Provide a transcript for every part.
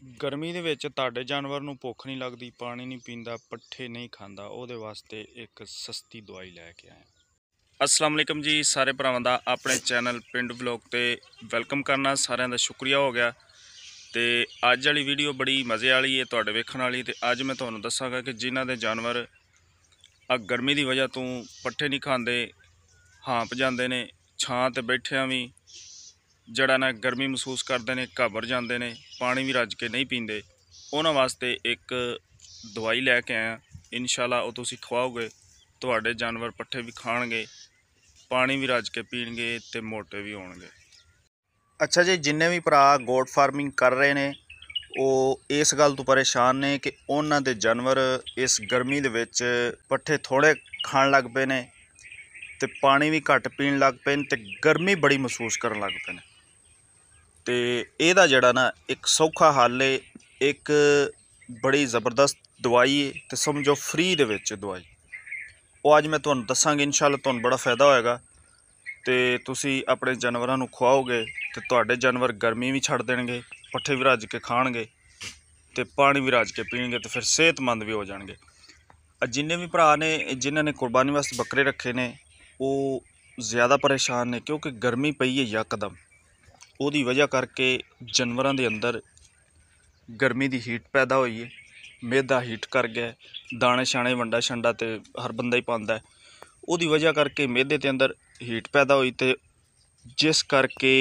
ਗਰਮੀ ਦੇ ਵਿੱਚ ਤੁਹਾਡੇ ਜਾਨਵਰ ਨੂੰ ਭੁੱਖ ਨਹੀਂ ਲੱਗਦੀ, ਪਾਣੀ ਨਹੀਂ ਪੀਂਦਾ, ਪੱਠੇ ਨਹੀਂ ਖਾਂਦਾ, ਉਹਦੇ ਵਾਸਤੇ ਇੱਕ ਸਸਤੀ ਦਵਾਈ ਲੈ ਕੇ ਆਇਆ। अस्सलाम वालेकुम जी, सारे भरावां दा अपने चैनल पिंड व्लॉग ते वेलकम करना। सारिਆਂ ਦਾ शुक्रिया हो गया। तो अज वाली वीडियो बड़ी मज़े वाली है, तुहाडे वेखण वाली। तो अज मैं तुहानूं दस्सांगा कि जिन्हां दे जानवर आ गर्मी की वजह तो पट्ठे नहीं खांदे, हाँप जाते हैं, छां ते बैठिया भी जड़ा ना गर्मी महसूस करते हैं, घबर जाते हैं, पानी भी रज के नहीं पींदे, उन्हां वास्ते एक दवाई लैके आया। इंशाअल्लाह वो तुसीं खवाओगे, तुहाडे जानवर पट्ठे भी खाणगे, पानी भी रज के पीणगे ते मोटे भी होणगे। अच्छा जी, जिन्ने भी भरा गोट फार्मिंग कर रहे हैं वो इस गल तो परेशान ने कि उन्हां दे जानवर इस गर्मी दे विच पट्ठे थोड़े खाण लग पे ने ते पानी भी घट पीण लग पे ते गर्मी बड़ी महसूस करन लग पे ने। ते इहदा जिहड़ा ना एक सौखा हल है, एक बड़ी ज़बरदस्त दवाई है ते समझो फ्री दे विच दवाई वो अज मैं तुहानूं दस्सांगा। इंशाअल्लाह तुहानूं बड़ा फायदा होएगा ते तुसीं अपने जानवरां नूं खवाओगे ते तुहाडे जानवर गर्मी भी छड्ड देणगे, पट्ठे भी रज के खाणगे ते पानी भी रज के पीणगे ते फिर सेहतमंद भी हो जाणगे। जिन्ने भी भरा ने जिन्हां ने कुर्बानी वास्ते बकरे रखे ने वो ज़्यादा परेशान ने, क्योंकि गर्मी पई है यकदम, उहदी वजह करके जानवरां दे अंदर गर्मी दी हीट पैदा होई है, मैदा हीट कर गया, दाने शाने वंडा शंडा तो हर बंदा ही पांदा है, उहदी वजह करके मैदे के अंदर हीट पैदा हुई तो जिस करके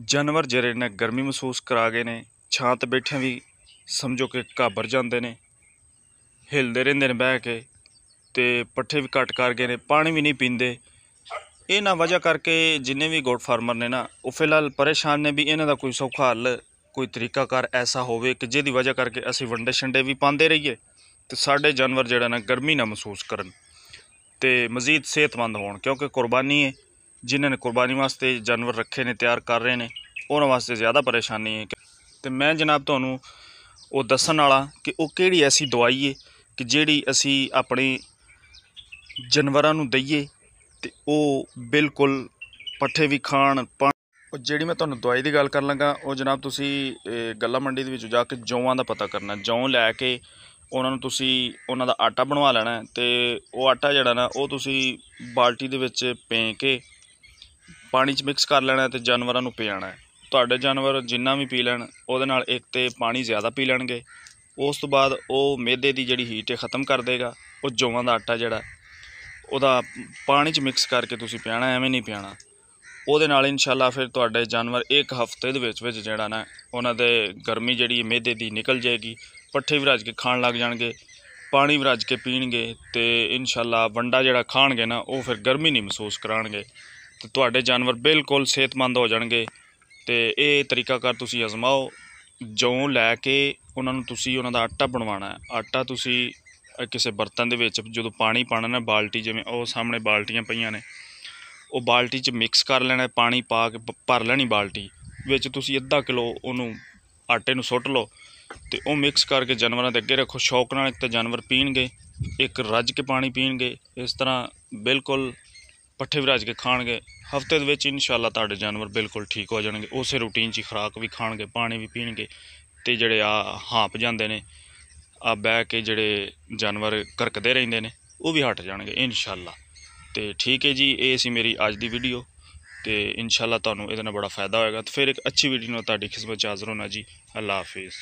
जानवर ਜਿਹੜੇ ने गर्मी महसूस करा गए ने, छां ते बैठे भी समझो कि घाबर जाते हैं, हिलते रहते हैं बह के, ते पट्ठे भी घट कर गए ने, पानी भी नहीं पींदे। इन्हां वजह करके जिन्ने भी गोट फार्मर ने ना वो फिलहाल परेशान ने भी इन्हां दा कोई सौखा हल, कोई तरीकाकार ऐसा होवे कि जिहदी वजह करके असीं वंडे शंडे भी पांदे रहीए तो साडे जानवर जिहड़ा ना गर्मी ना महसूस करन ते मज़ीद सेहतमंद होण। क्योंकि कुर्बानी है, जिन्हां ने कुर्बानी वास्ते जानवर रखे ने, तैयार कर रहे हैं, उन्हां वास्ते ज़्यादा परेशानी है। तो मैं जनाब तुहानूं वो दस्सण वाला कि वो किहड़ी ऐसी दवाई है कि जिहड़ी असीं अपने जानवरां नूं दईए ते वो बिल्कुल पट्ठे भी खाण। ਜਿਹੜੀ मैं तुहानूं दवाई की गल कर लगा वो जनाब तुसी गल्ला मंडी ਦੇ ਵਿੱਚ ਜਾ ਕੇ जौआं ਦਾ पता करना। जौ लै के ਉਹਨਾਂ ਨੂੰ ਤੁਸੀਂ ਉਹਨਾਂ ਦਾ ਆਟਾ ਬਣਵਾ ਲੈਣਾ ਤੇ ਉਹ ਆਟਾ ਜਿਹੜਾ ਨਾ ਉਹ ਤੁਸੀਂ ਬਾਲਟੀ ਦੇ ਵਿੱਚ ਭੇਂ ਕੇ ਪਾਣੀ 'ਚ ਮਿਕਸ ਕਰ ਲੈਣਾ ਤੇ ਜਾਨਵਰਾਂ ਨੂੰ ਪਿਆਣਾ। ਤੁਹਾਡੇ ਜਾਨਵਰ ਜਿੰਨਾ ਵੀ ਪੀ ਲੈਣ ਉਹਦੇ ਨਾਲ ਇੱਕ ਤੇ ਪਾਣੀ ਜ਼ਿਆਦਾ ਪੀ ਲੈਣਗੇ, ਉਸ ਤੋਂ ਬਾਅਦ ਉਹ ਮੈਦੇ ਦੀ ਜਿਹੜੀ ਹੀਟ ਹੈ ਖ਼ਤਮ ਕਰ ਦੇਗਾ। ਉਹ ਜੌਆਂ ਦਾ ਆਟਾ ਜਿਹੜਾ ਉਹਦਾ ਪਾਣੀ 'ਚ ਮਿਕਸ ਕਰਕੇ ਤੁਸੀਂ ਪਿਆਣਾ, ਐਵੇਂ ਨਹੀਂ ਪਿਆਣਾ। ਉਹਦੇ ਨਾਲ ਇਨਸ਼ਾਅੱਲਾ ਫਿਰ ਤੁਹਾਡੇ ਜਾਨਵਰ ਇੱਕ ਹਫ਼ਤੇ ਦੇ ਵਿੱਚ ਜਿਹੜਾ ਨਾ ਉਹਨਾਂ ਦੇ ਗਰਮੀ ਜਿਹੜੀ ਮੈਦੇ ਦੀ ਨਿਕਲ ਜਾਏਗੀ, ਪੱਠੇ ਵੀ ਰੱਜ ਕੇ ਖਾਣ ਲੱਗ ਜਾਣਗੇ, ਪਾਣੀ ਵੀ ਰੱਜ ਕੇ ਪੀਣਗੇ ਤੇ ਇਨਸ਼ਾਅੱਲਾ ਵੰਡਾ ਜਿਹੜਾ ਖਾਣਗੇ ਨਾ ਉਹ ਫਿਰ ਗਰਮੀ ਨਹੀਂ ਮਹਿਸੂਸ ਕਰਾਉਣਗੇ ਤੇ ਤੁਹਾਡੇ ਜਾਨਵਰ ਬਿਲਕੁਲ ਸਿਹਤਮੰਦ ਹੋ ਜਾਣਗੇ। ਤੇ ਇਹ ਤਰੀਕਾਕਾਰ ਤੁਸੀਂ ਅਜ਼ਮਾਓ। ਜੌਂ ਲੈ ਕੇ ਉਹਨਾਂ ਨੂੰ ਤੁਸੀਂ ਉਹਨਾਂ ਦਾ ਆਟਾ ਬਣਵਾਉਣਾ। ਆਟਾ ਤੁਸੀਂ ਕਿਸੇ ਬਰਤਨ ਦੇ ਵਿੱਚ ਜਦੋਂ ਪਾਣੀ ਪਾਉਣਾ ਨਾ, ਬਾਲਟੀ ਜਿਵੇਂ ਉਹ ਸਾਹਮਣੇ ਬਾਲਟੀਆਂ ਪਈਆਂ ਨੇ, ਉਹ ਬਾਲਟੀ 'ਚ ਮਿਕਸ ਕਰ ਲੈਣਾ, ਪਾਣੀ ਪਾ ਕੇ ਭਰ ਲੈਣੀ ਬਾਲਟੀ ਵਿੱਚ। ਤੁਸੀਂ ਅੱਧਾ ਕਿਲੋ ਉਹਨੂੰ ਆਟੇ ਨੂੰ ਸੁੱਟ ਲਓ ਤੇ ਉਹ ਮਿਕਸ ਕਰਕੇ ਜਾਨਵਰਾਂ ਦੇ ਅੱਗੇ ਰੱਖੋ। ਸ਼ੌਕ ਨਾਲ ਇੱਕ ਤਾਂ ਜਾਨਵਰ ਪੀਣਗੇ, ਇੱਕ ਰੱਜ ਕੇ ਪਾਣੀ ਪੀਣਗੇ, ਇਸ ਤਰ੍ਹਾਂ ਬਿਲਕੁਲ ਪੱਠੇ ਵੀ ਰੱਜ ਕੇ ਖਾਣਗੇ। ਹਫ਼ਤੇ ਦੇ ਵਿੱਚ ਇਨਸ਼ਾਅੱਲਾ ਤੁਹਾਡੇ ਜਾਨਵਰ ਬਿਲਕੁਲ ਠੀਕ ਹੋ ਜਾਣਗੇ। ਉਸੇ ਰੂਟੀਨ 'ਚ ਹੀ ਖੁਰਾਕ ਵੀ ਖਾਣਗੇ, ਪਾਣੀ ਵੀ ਪੀਣਗੇ ਤੇ ਜਿਹੜੇ ਆ ਹਾਂਪ ਜਾਂਦੇ ਨੇ, ਆ ਬਹਿ ਕੇ ਜਿਹੜੇ ਜਾਨਵਰ ਘਰਕਦੇ ਰਹਿੰਦੇ ਨੇ, ਉਹ ਵੀ ਹਟ ਜਾਣਗੇ ਇਨਸ਼ਾਅੱਲਾ। तो ठीक है जी, ये सी मेरी अज की वीडियो। तो इंशाअल्लाह तुहानूं इहदे नाल बड़ा फ़ायदा होएगा। तो फिर एक अच्छी वीडियो नाल तुहाडी खिदमत च हाज़र होना जी। अल्लाह हाफिज़।